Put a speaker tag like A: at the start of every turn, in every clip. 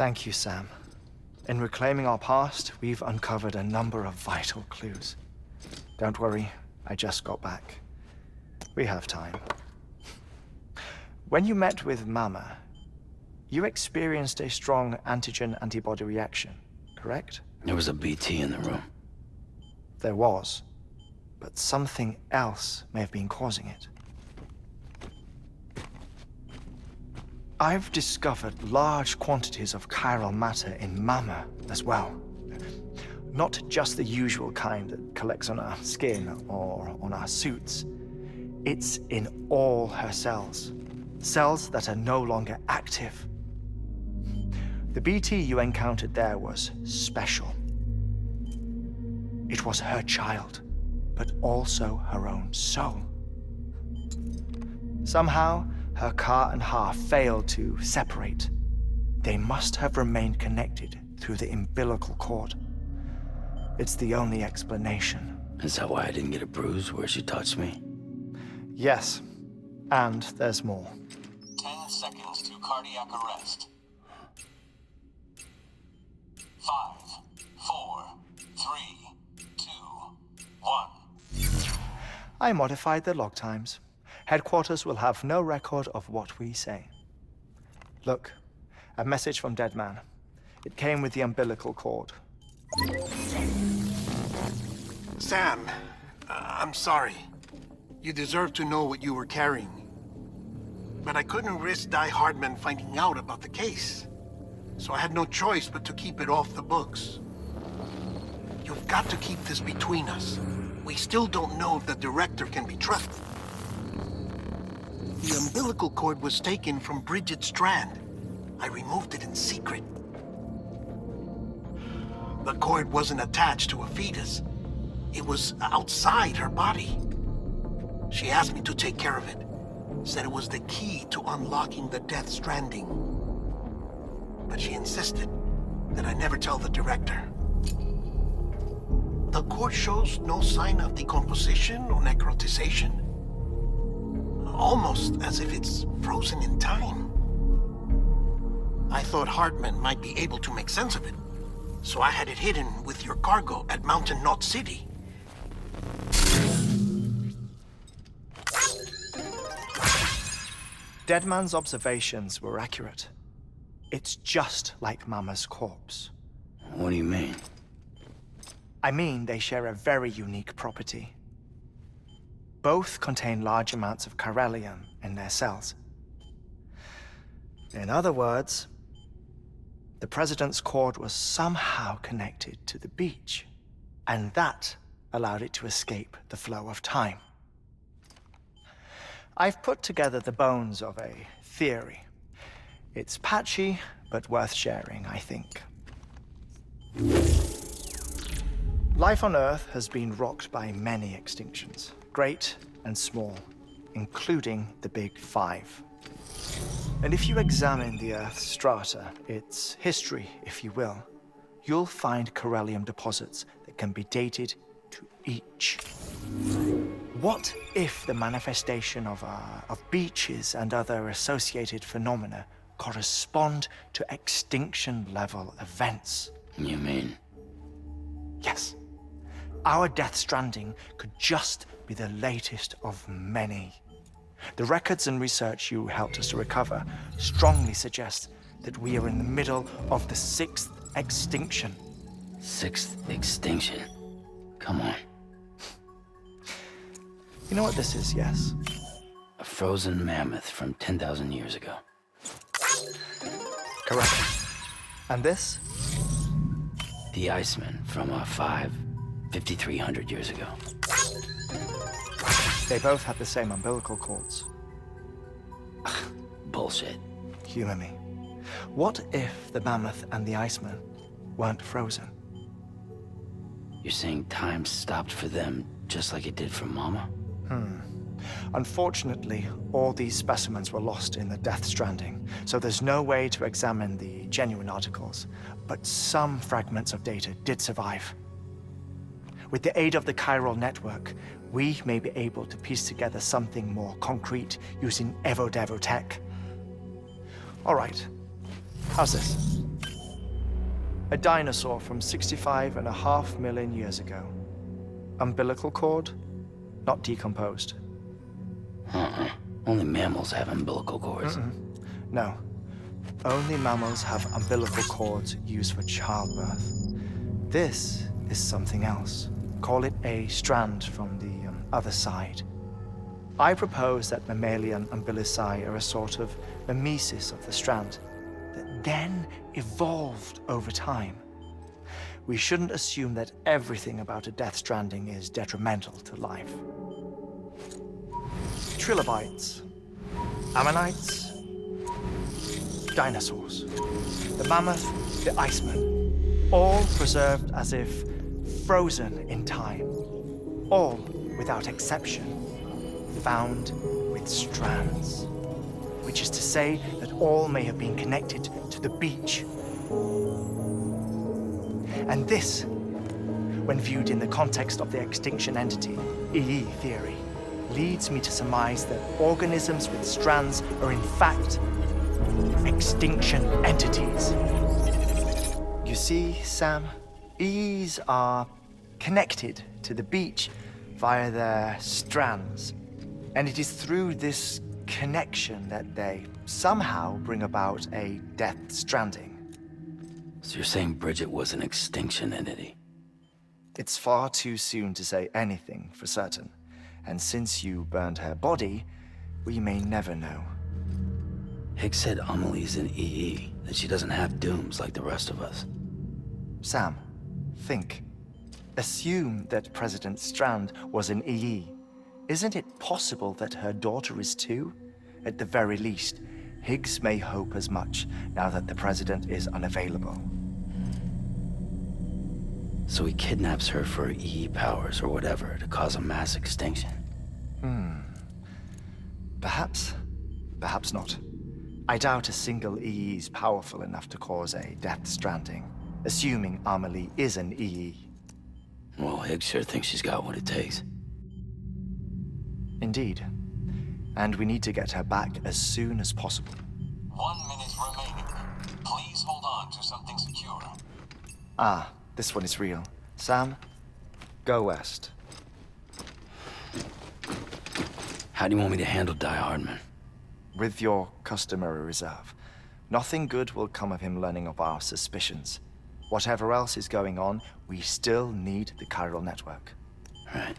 A: Thank you, Sam. In reclaiming our past, we've uncovered a number of vital clues. Don't worry, I just got back. We have time. When you met with Mama, you experienced a strong antigen-antibody reaction, correct?
B: There was a BT in the room.
A: There was, but something else may have been causing it. I've discovered large quantities of chiral matter in Mama as well. Not just the usual kind that collects on our skin or on our suits. It's in all her cells. Cells that are no longer active. The BT you encountered there was special. It was her child, but also her own soul. Somehow, her car and half failed to separate. They must have remained connected through the umbilical cord. It's the only explanation.
B: Is that why I didn't get a bruise where she touched me?
A: Yes, and there's more.
C: 10 seconds to cardiac arrest. 5, 4, 3, 2, 1.
A: I modified the log times. Headquarters will have no record of what we say. Look, a message from Dead Man. It came with the umbilical cord.
D: Sam, I'm sorry. You deserve to know what you were carrying. But I couldn't risk Die Hardman finding out about the case. So I had no choice but to keep it off the books. You've got to keep this between us. We still don't know if the director can be trusted. The umbilical cord was taken from Bridget Strand. I removed it in secret. The cord wasn't attached to a fetus. It was outside her body. She asked me to take care of it. Said it was the key to unlocking the Death Stranding. But she insisted that I never tell the director. The cord shows no sign of decomposition or necrotization. Almost as if it's frozen in time. I thought Hartman might be able to make sense of it, so I had it hidden with your cargo at Mountain Knot City.
A: Deadman's observations were accurate. It's just like Mama's corpse.
B: What do you mean?
A: I mean, they share a very unique property. Both contain large amounts of chiralium in their cells. In other words, the president's cord was somehow connected to the beach, and that allowed it to escape the flow of time. I've put together the bones of a theory. It's patchy, but worth sharing, I think. Life on Earth has been rocked by many extinctions, great and small, including the Big Five. And if you examine the Earth's strata, its history, if you will, you'll find chiralium deposits that can be dated to each. What if the manifestation of beaches and other associated phenomena correspond to extinction-level events?
B: You mean?
A: Yes. Our Death Stranding could just be the latest of many. The records and research you helped us to recover strongly suggest that we are in the middle of the 6th extinction.
B: 6th extinction? Come on.
A: You know what this is, yes?
B: A frozen mammoth from 10,000 years ago.
A: Correct. And this?
B: The Iceman from 5,300 years ago.
A: They both have the same umbilical cords.
B: Bullshit.
A: Humor me. What if the mammoth and the Iceman weren't frozen?
B: You're saying time stopped for them just like it did for Mama?
A: Unfortunately, all these specimens were lost in the Death Stranding, so there's no way to examine the genuine articles, but some fragments of data did survive. With the aid of the chiral network, we may be able to piece together something more concrete using Evo-Devo tech. All right, how's this? A dinosaur from 65.5 million years ago. Umbilical cord, not decomposed.
B: Only mammals have umbilical cords.
A: No. Only mammals have umbilical cords used for childbirth. This is something else. Call it a strand from the other side. I propose that mammalian umbilici are a sort of mimesis of the strand that then evolved over time. We shouldn't assume that everything about a Death Stranding is detrimental to life. Trilobites, ammonites, dinosaurs, the mammoth, the iceman, all preserved as if frozen in time, all, without exception, found with strands, which is to say that all may have been connected to the beach. And this, when viewed in the context of the extinction entity, EE theory, leads me to surmise that organisms with strands are in fact extinction entities. You see, Sam, EEs are connected to the beach via their strands. And it is through this connection that they somehow bring about a Death Stranding.
B: So you're saying Bridget was an extinction entity?
A: It's far too soon to say anything for certain. And since you burned her body, we may never know.
B: Higgs said Amelie's an EE, that she doesn't have dooms like the rest of us.
A: Sam, think. Assume that President Strand was an EE. Isn't it possible that her daughter is too? At the very least, Higgs may hope as much now that the President is unavailable.
B: So he kidnaps her for EE powers or whatever to cause a mass extinction?
A: Perhaps. Perhaps not. I doubt a single EE is powerful enough to cause a Death Stranding, assuming Amelie is an EE.
B: Well, Higgs sure thinks she's got what it takes.
A: Indeed. And we need to get her back as soon as possible.
C: 1 minute remaining. Please hold on to something secure.
A: Ah, this one is real. Sam, go west.
B: How do you want me to handle Die Hardman?
A: With your customary reserve. Nothing good will come of him learning of our suspicions. Whatever else is going on, we still need the chiral network.
B: Right.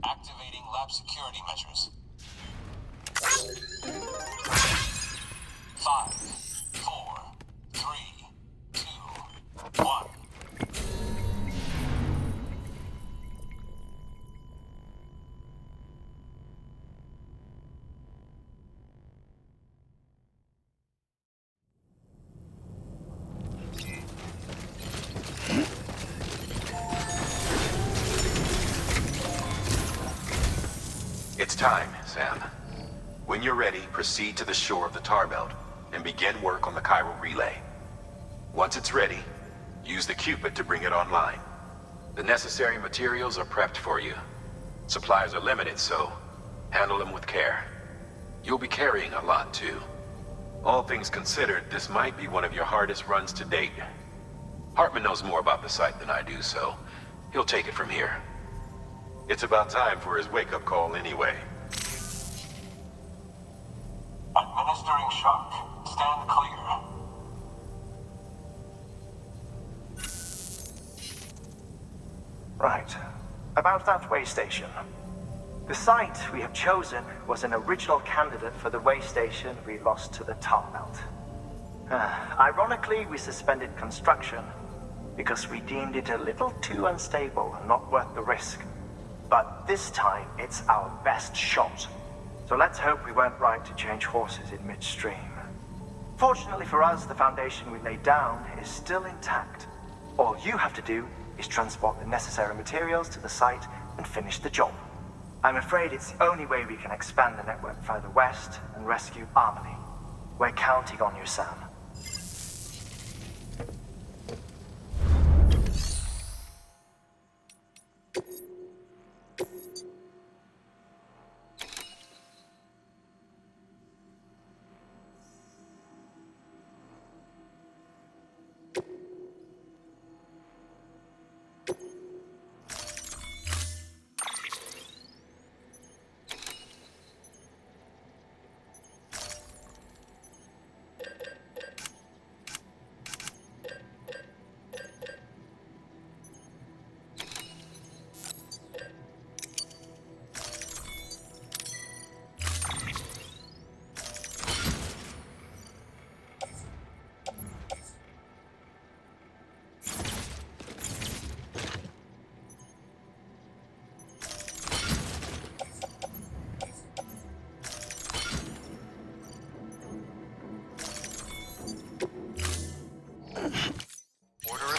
C: Activating lab security measures. 5, 4, 3, 2, 1.
E: It's time, Sam. When you're ready, proceed to the shore of the tar belt and begin work on the chiral relay. Once it's ready, use the Cupid to bring it online. The necessary materials are prepped for you. Supplies are limited, so handle them with care. You'll be carrying a lot, too. All things considered, this might be one of your hardest runs to date. Hartman knows more about the site than I do, so he'll take it from here. It's about time for his wake-up call anyway.
C: Administering shock. Stand clear.
A: Right. About that way station. The site we have chosen was an original candidate for the way station we lost to the tar belt. Ironically, we suspended construction because we deemed it a little too unstable and not worth the risk. But this time, it's our best shot. So let's hope we weren't right to change horses in midstream. Fortunately for us, the foundation we laid down is still intact. All you have to do is transport the necessary materials to the site and finish the job. I'm afraid it's the only way we can expand the network further west and rescue Amelie. We're counting on you, Sam.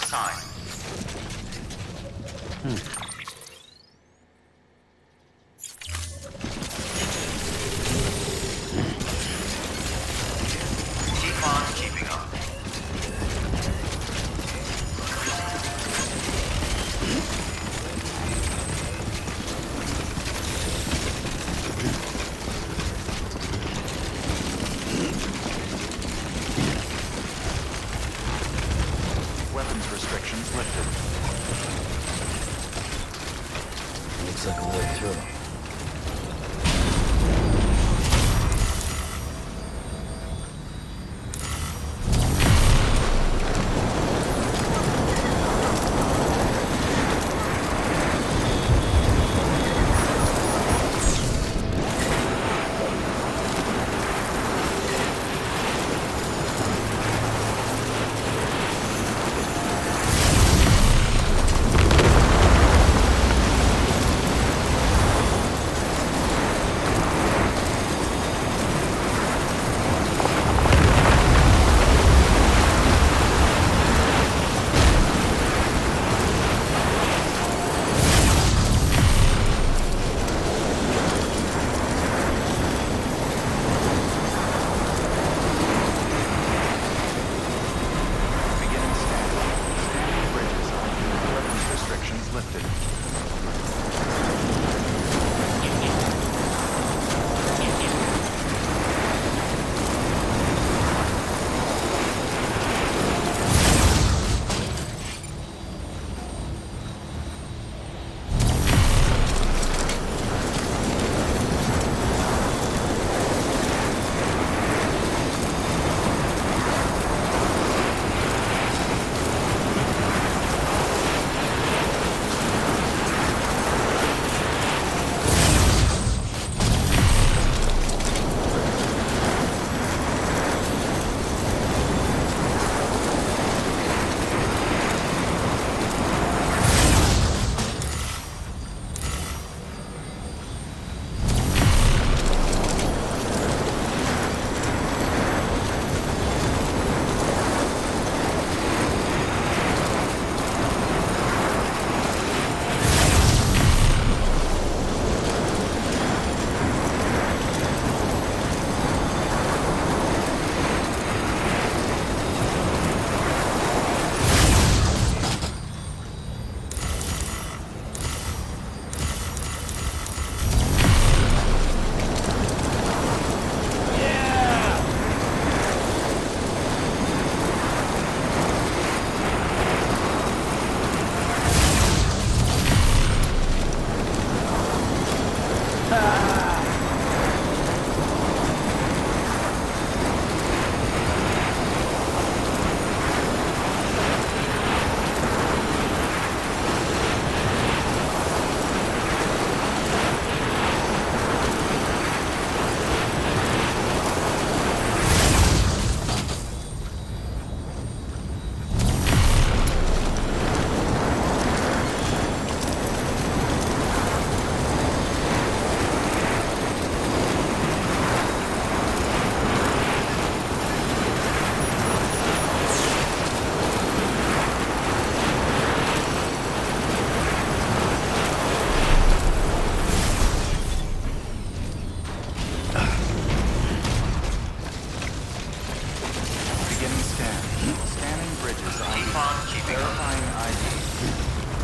E: time. Keep on keeping up.
A: Weapons restrictions lifted.
B: Looks like a way through.
A: Beginning scan. Standing bridges on. Weapons restrictions lifted. Beginning scan. Scanning bridges on.
C: Keep on keeping up.
F: Verifying ID.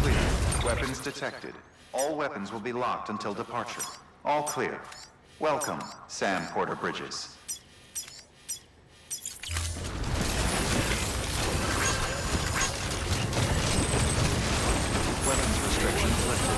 F: Clear. Weapons detected. All weapons will be locked until departure. All clear. Welcome, Sam Porter Bridges.
A: Weapons restrictions lifted.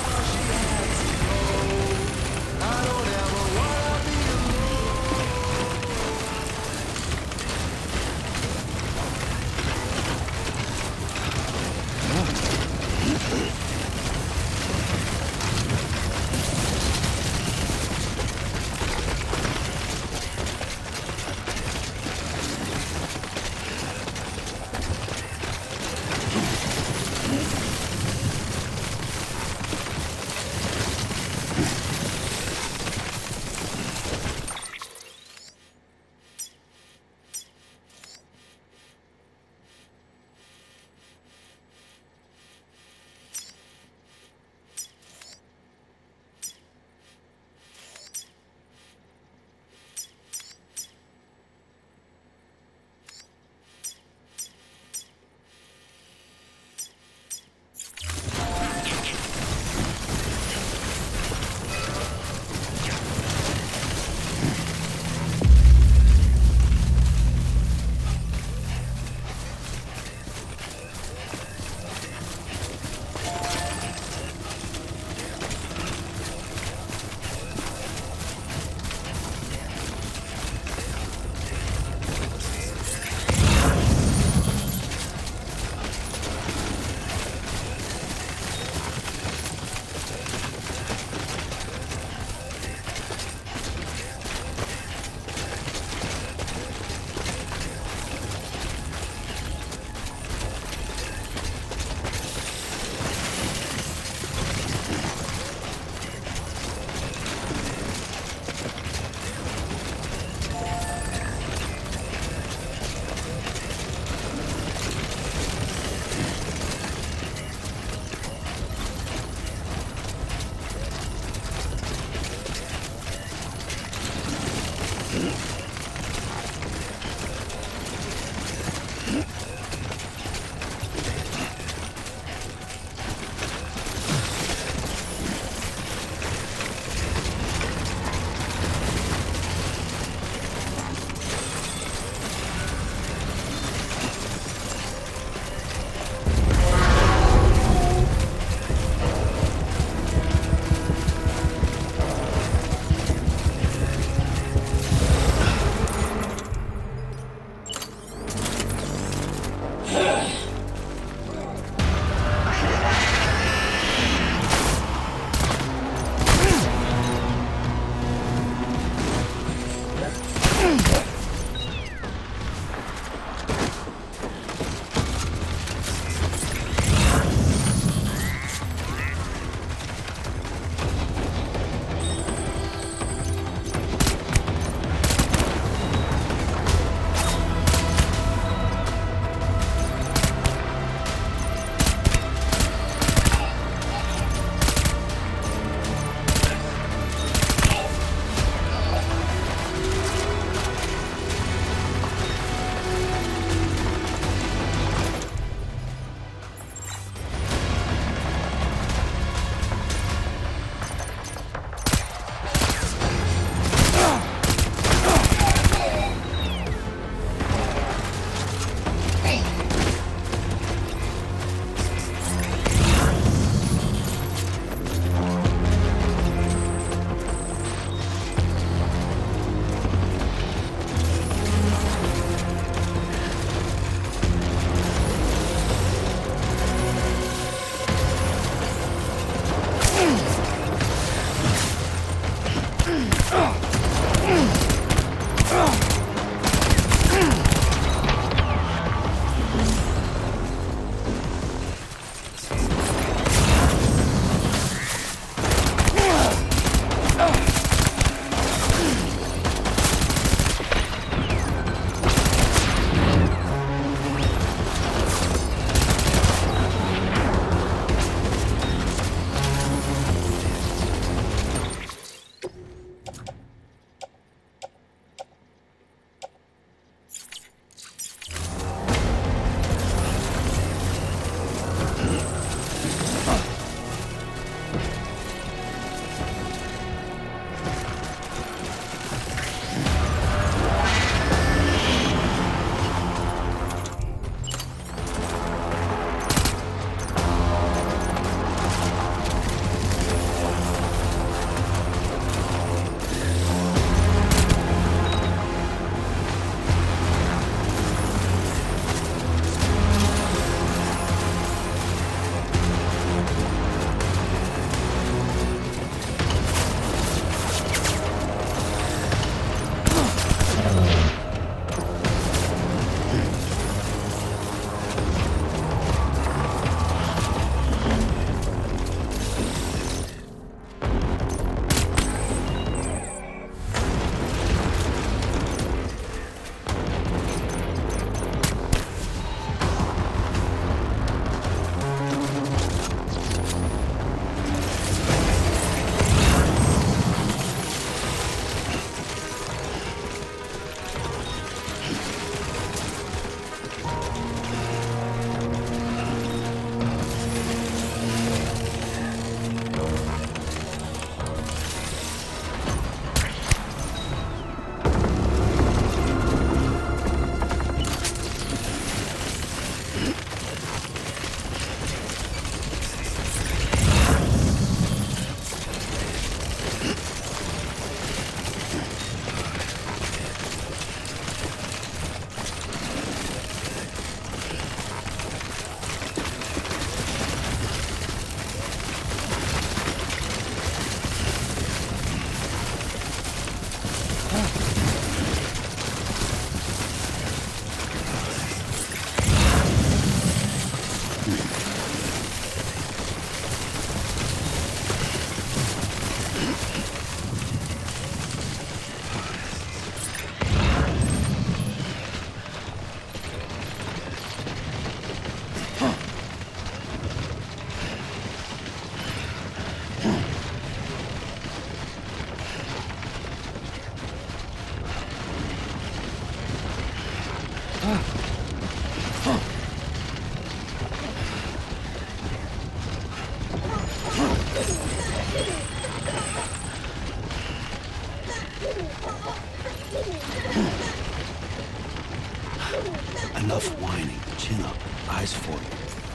B: Chin up, eyes forward.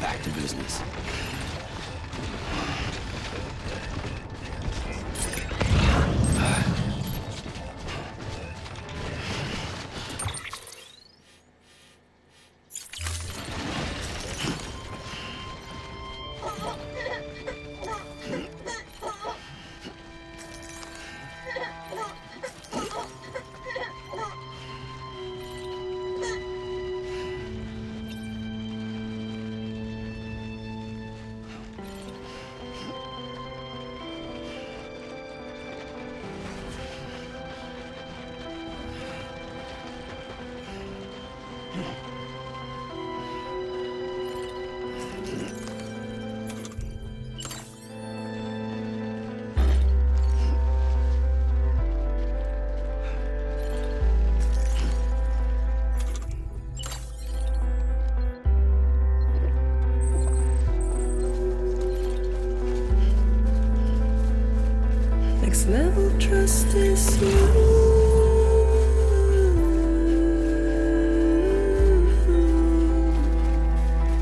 B: Back to business.
G: Next level trust is you.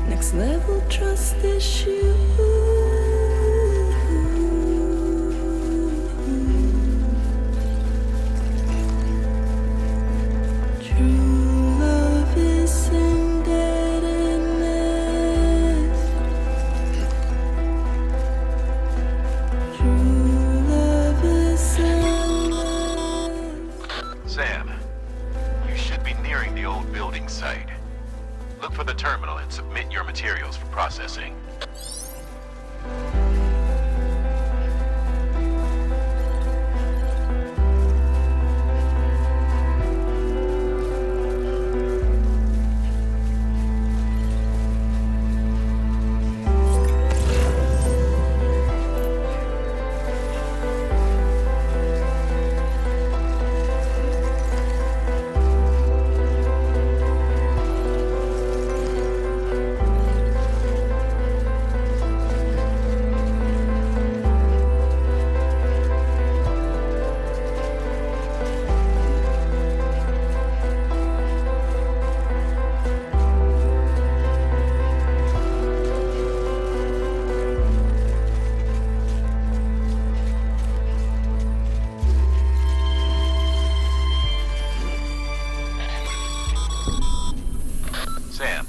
G: Next level trust is you. True love is indebtedness. True love is endless.
E: Sam, you should be nearing the old building site. Look for the terminal and submit your materials for processing. Sam,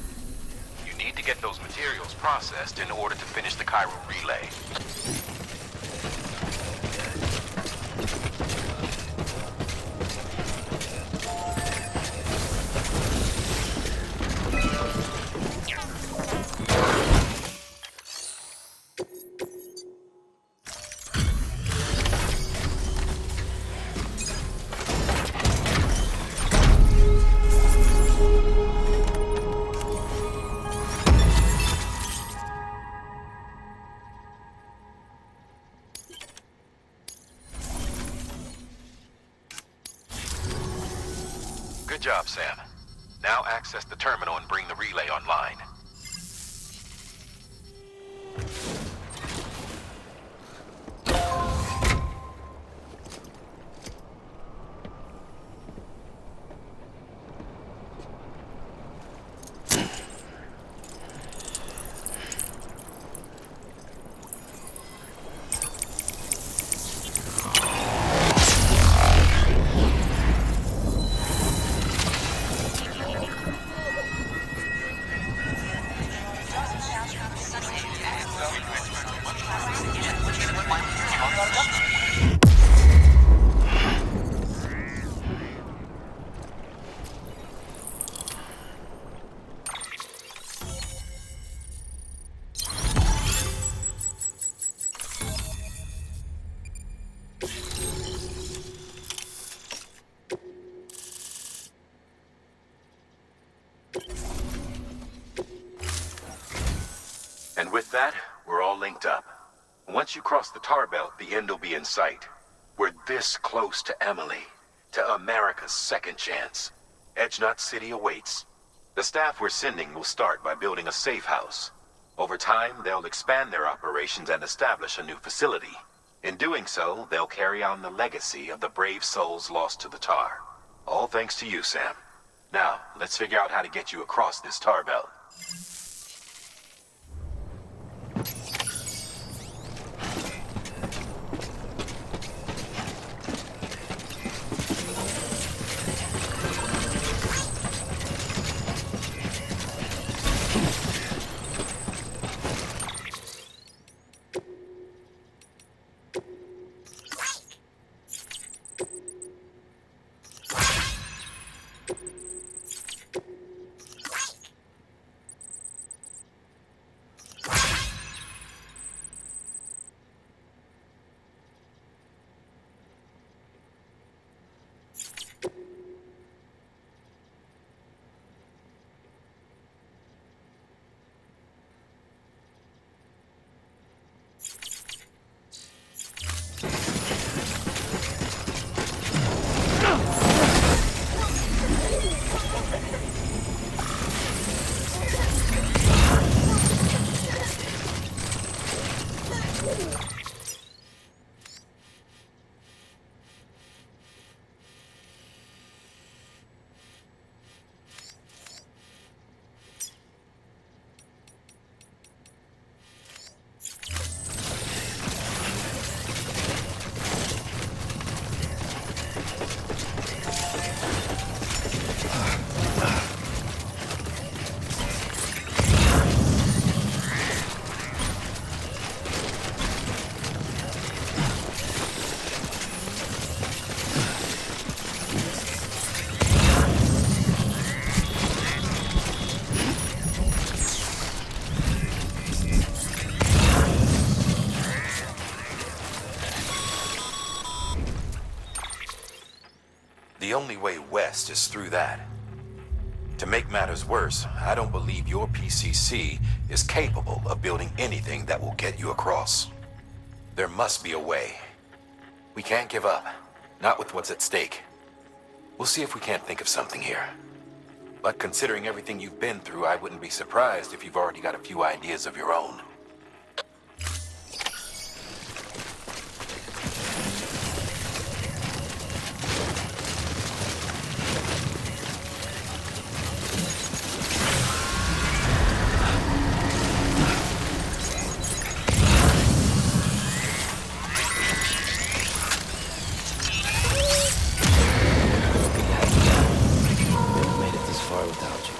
E: you need to get those materials processed in order to finish the Cairo relay. Good job, Sam. Now access the terminal and bring the relay online. And with that, we're all linked up. Once you cross the tar belt, the end will be in sight. We're this close to Emily, to America's second chance. Edgenut City awaits. The staff we're sending will start by building a safe house. Over time, they'll expand their operations and establish a new facility. In doing so, they'll carry on the legacy of the brave souls lost to the tar. All thanks to you, Sam. Now, let's figure out how to get you across this tar belt. The only way west is through that. To make matters worse, I don't believe your PCC is capable of building anything that will get you across. There must be a way. We can't give up, not with what's at stake. We'll see if we can't think of something here. But considering everything you've been through, I wouldn't be surprised if you've already got a few ideas of your own.
B: Made it this far without you.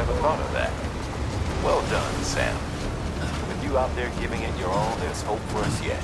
E: never thought of that. Well done, Sam. With you out there giving it your all, there's hope for us yet.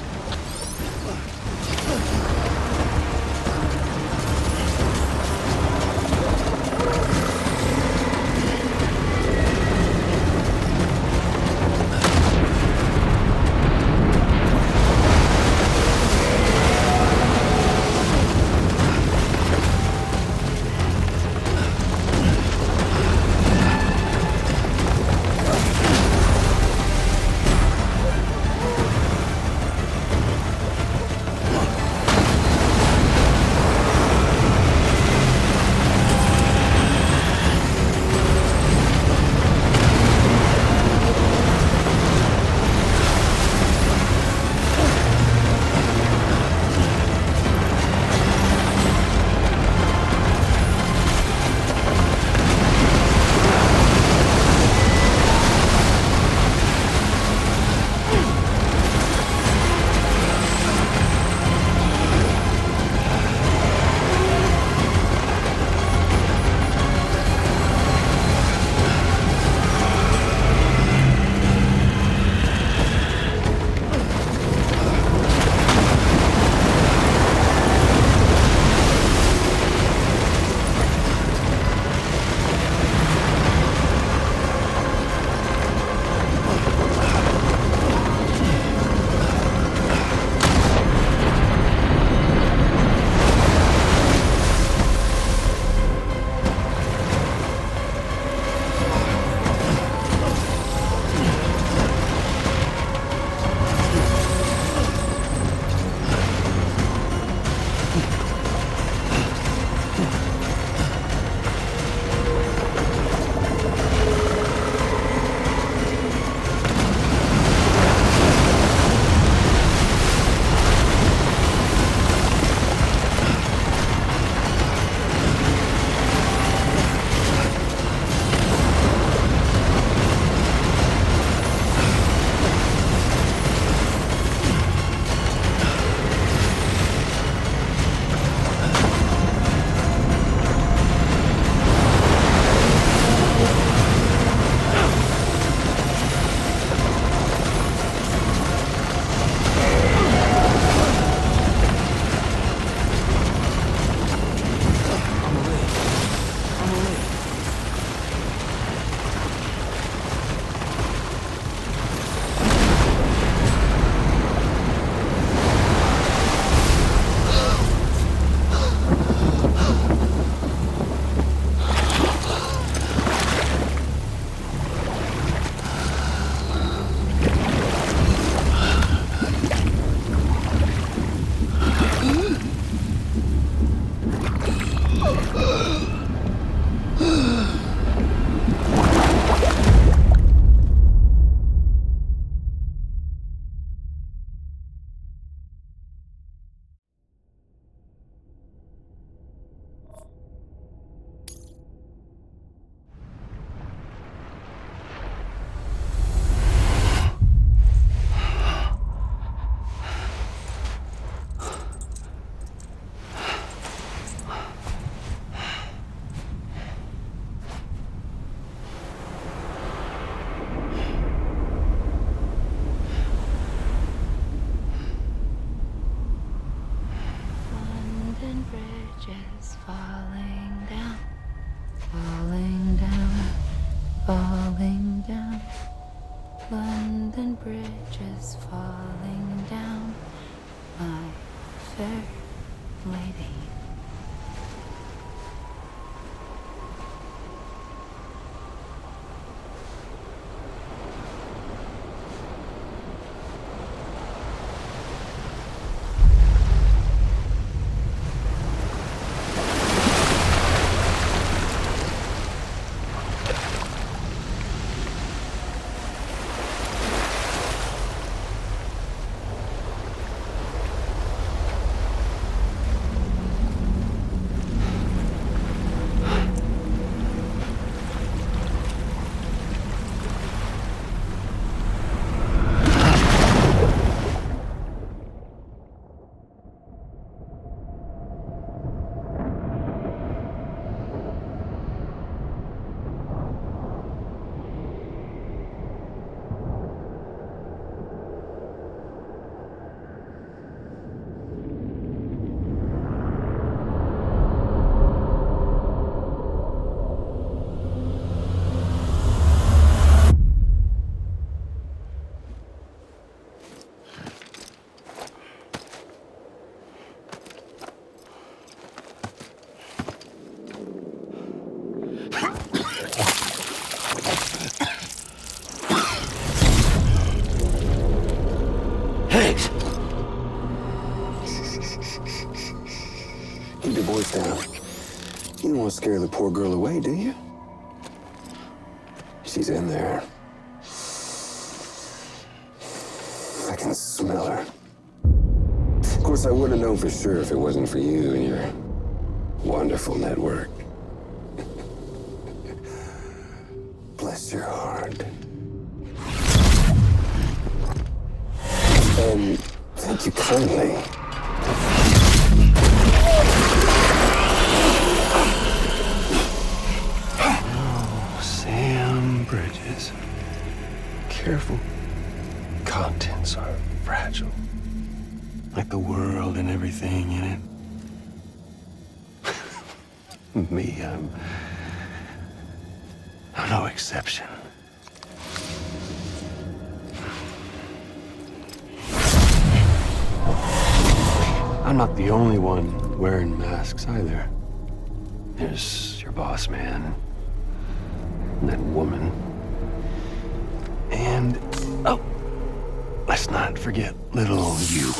B: Higgs!
H: Keep your voice down. You don't want to scare the poor girl away, do you? She's in there. I can smell her. Of course, I wouldn't know for sure if it wasn't for you and your wonderful network. Bless your heart. And thank you kindly. Oh, Sam Bridges. Careful. Contents are fragile. Like the world and everything in it. Me, I'm no exception. I'm not the only one wearing masks either. There's your boss man, and that woman, and oh, let's not forget little you.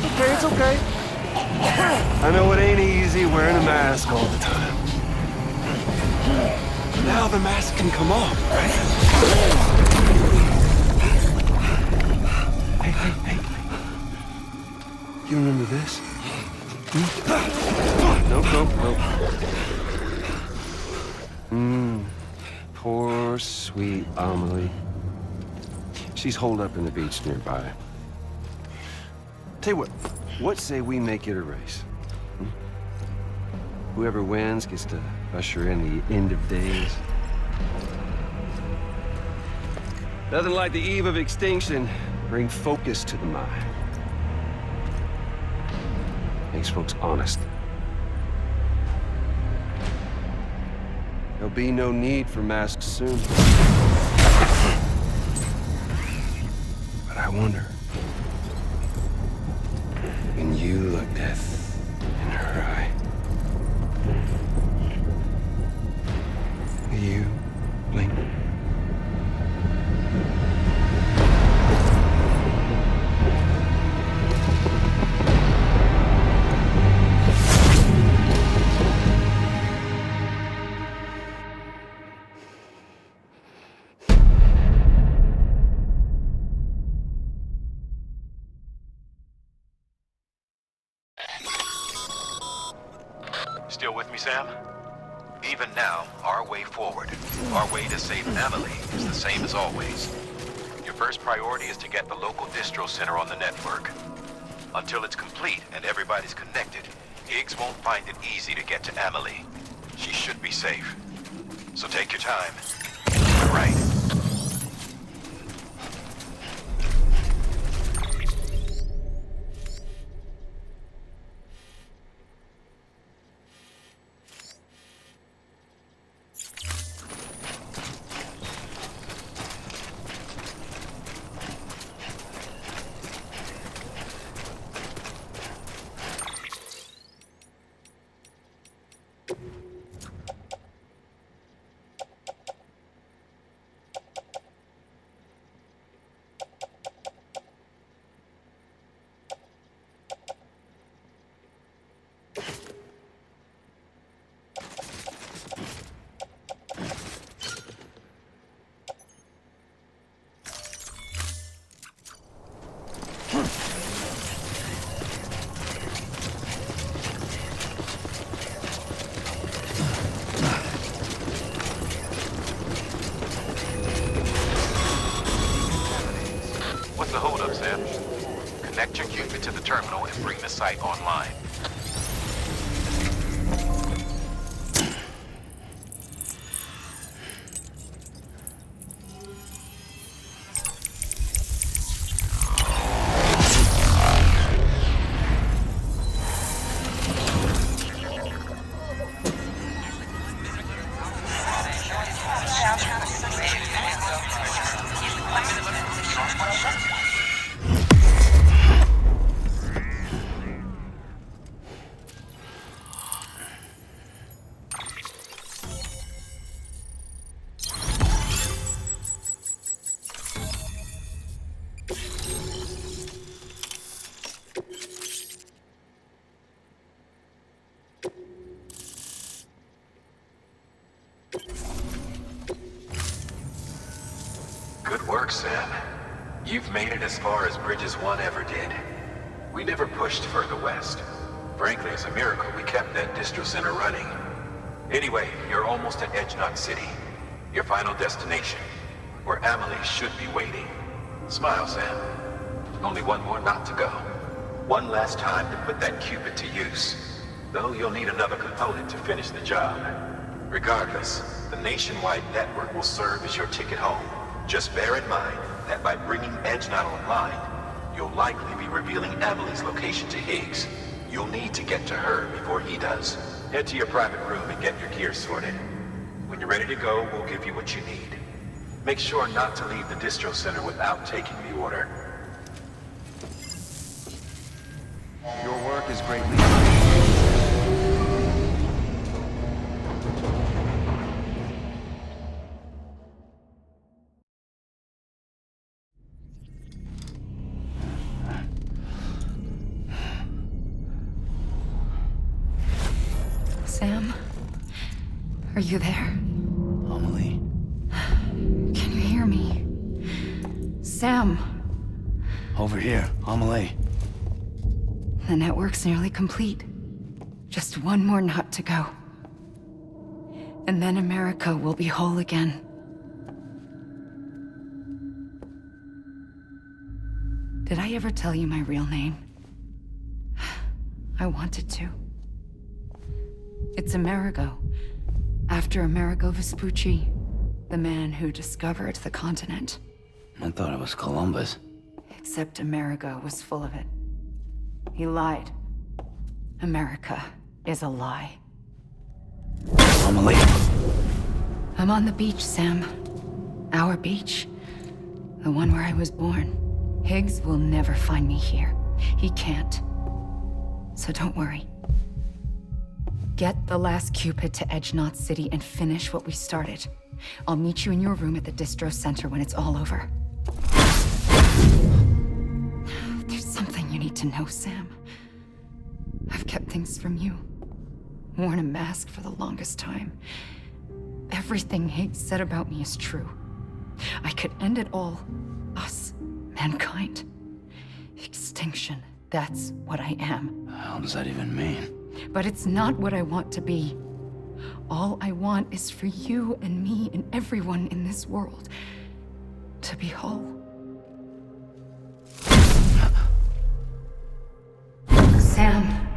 H: Okay, it's okay. I know it ain't easy wearing a mask all the time. But now the mask can come off, right? Hey. You remember this? Nope. Poor, sweet Amelie. She's holed up in the beach nearby. Tell you what say we make it a race? Whoever wins gets to usher in the end of days. Nothing like the eve of extinction. Bring focus to the mind. Makes folks honest. There'll be no need for masks soon. But I wonder, when you look death in her eye, will you blink?
E: Still with me, Sam? Even now, our way forward, our way to save Amelie, is the same as always. Your first priority is to get the local distro center on the network. Until it's complete and everybody's connected, Higgs won't find it easy to get to Amelie. She should be safe. So take your time. You're right. What's the holdup, Sam? Connect your Cupid to the terminal and bring the site online. Good work, Sam. You've made it as far as Bridges 1 ever did. We never pushed further west. Frankly, it's a miracle we kept that distro center running. Anyway, you're almost at Edge Knot City, your final destination, where Amelie should be waiting. Smile, Sam. Only one more knot to go. One last time to put that Cupid to use. Though you'll need another component to finish the job. Regardless, the nationwide network will serve as your ticket home. Just bear in mind that by bringing Edge Knot online, you'll likely be revealing Amelie's location to Higgs. You'll need to get to her before he does. Head to your private room and get your gear sorted. When you're ready to go, we'll give you what you need. Make sure not to leave the distro center without taking the order.
F: Your work is greatly appreciated.
I: Sam? Are you there?
B: Amelie?
I: Can you hear me? Sam!
B: Over here, Amelie.
I: The network's nearly complete. Just one more knot to go. And then America will be whole again. Did I ever tell you my real name? I wanted to. It's Amerigo. After Amerigo Vespucci, the man who discovered the continent.
B: I thought it was Columbus.
I: Except Amerigo was full of it. He lied. America is a lie.
B: Amelie.
I: I'm on the beach, Sam. Our beach. The one where I was born. Higgs will never find me here. He can't. So don't worry. Get the last Cupid to Edge Knot City and finish what we started. I'll meet you in your room at the distro center when it's all over. There's something you need to know, Sam. I've kept things from you. Worn a mask for the longest time. Everything Higgs said about me is true. I could end it all. Us. Mankind. Extinction. That's what I am.
B: What the hell does that even mean?
I: But it's not what I want to be. All I want is for you and me and everyone in this world to be whole. Sam.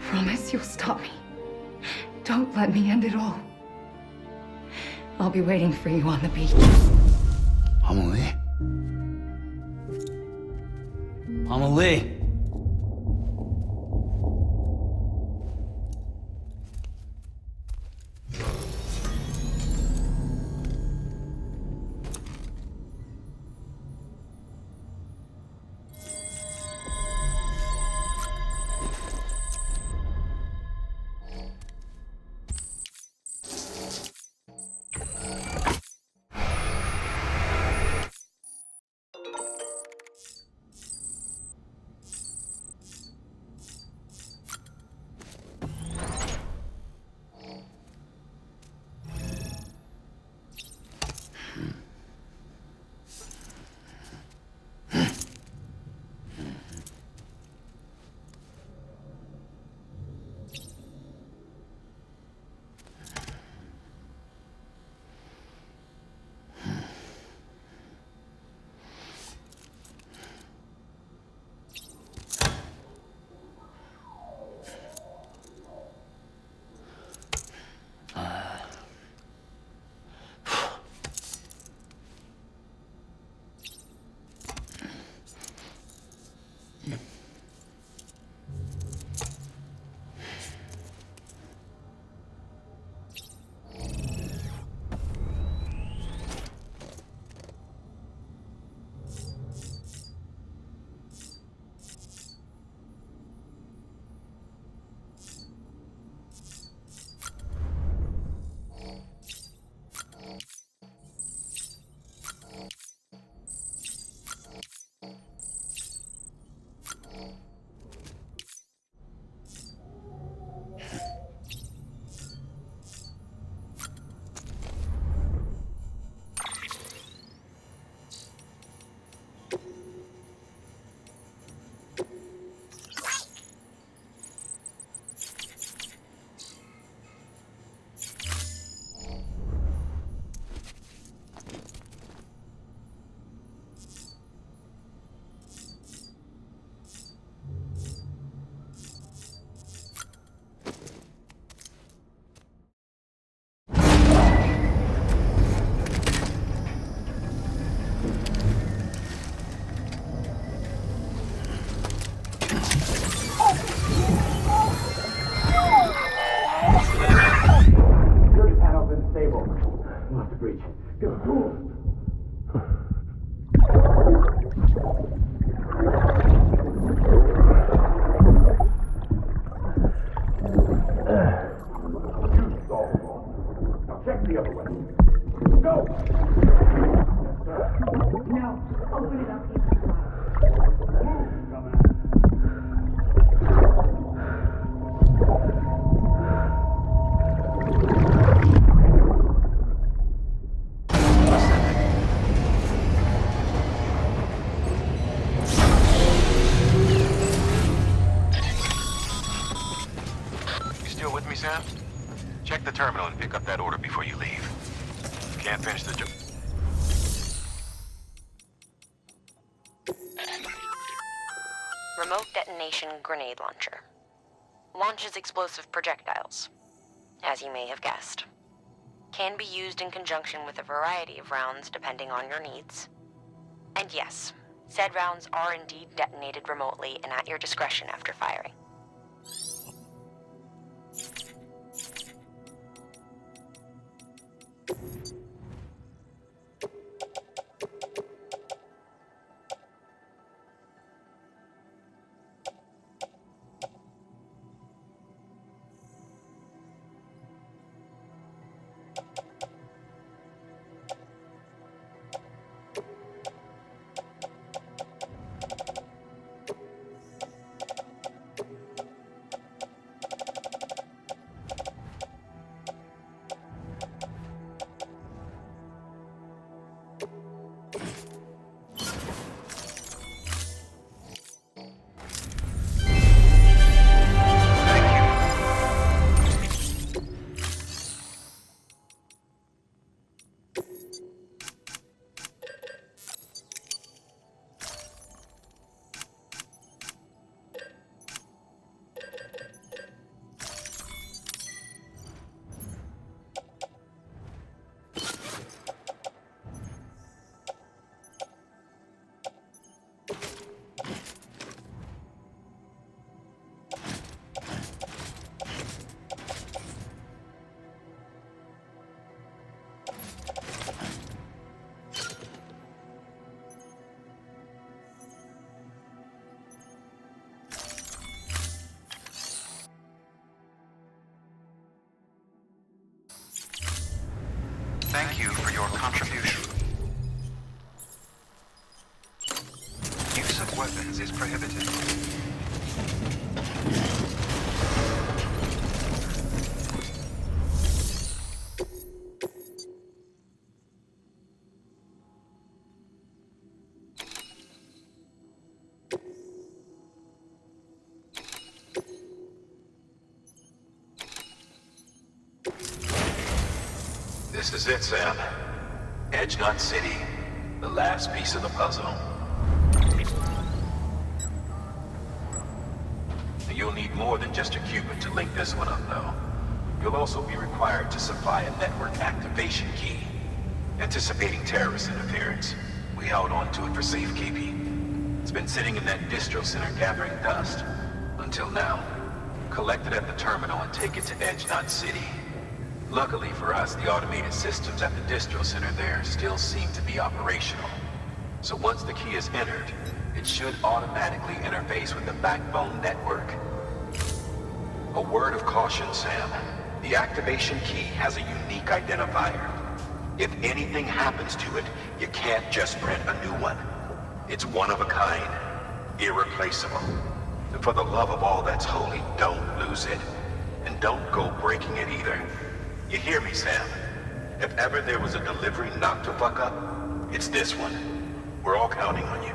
I: Promise you'll stop me. Don't let me end it all. I'll be waiting for you on the beach.
B: Amelie? Amelie!
E: You still with me, Sam? Check the terminal and pick up that order before you leave. Can't finish the job.
J: Remote detonation grenade launcher. Launches explosive projectiles, as you may have guessed. Can be used in conjunction with a variety of rounds depending on your needs. And yes, said rounds are indeed detonated remotely and at your discretion after firing.
F: Thank you for your contribution. Use of weapons is prohibited.
E: This is it, Sam. Edge Knot City. The last piece of the puzzle. You'll need more than just a Cupid to link this one up, though. You'll also be required to supply a network activation key. Anticipating terrorist interference, we held on to it for safekeeping. It's been sitting in that distro center gathering dust. Until now. Collect it at the terminal and take it to Edge Knot City. Luckily for us, the automated systems at the distro center there still seem to be operational. So once the key is entered, it should automatically interface with the backbone network. A word of caution, Sam. The activation key has a unique identifier. If anything happens to it, you can't just print a new one. It's one of a kind, irreplaceable. And for the love of all that's holy, don't lose it. And don't go breaking it either. You hear me, Sam? If ever there was a delivery not to fuck up, it's this one. We're all counting on you.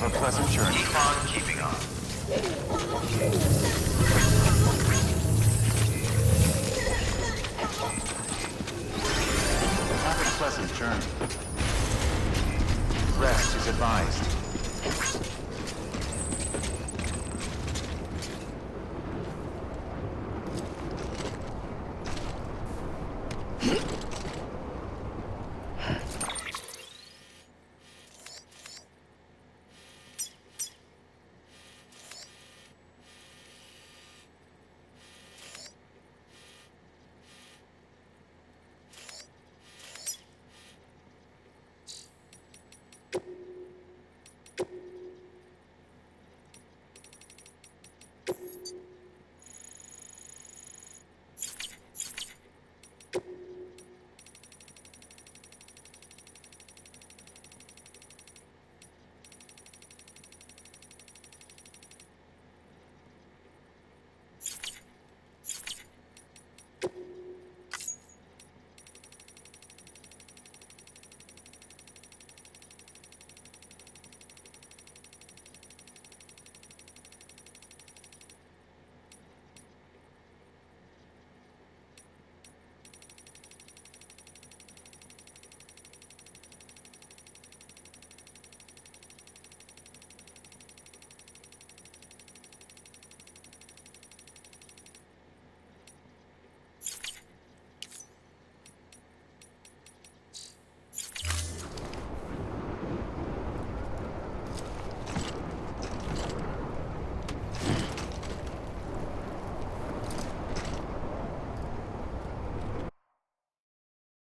F: Have a pleasant journey.
E: Keep on keeping on.
F: Have a pleasant journey. Rest is advised.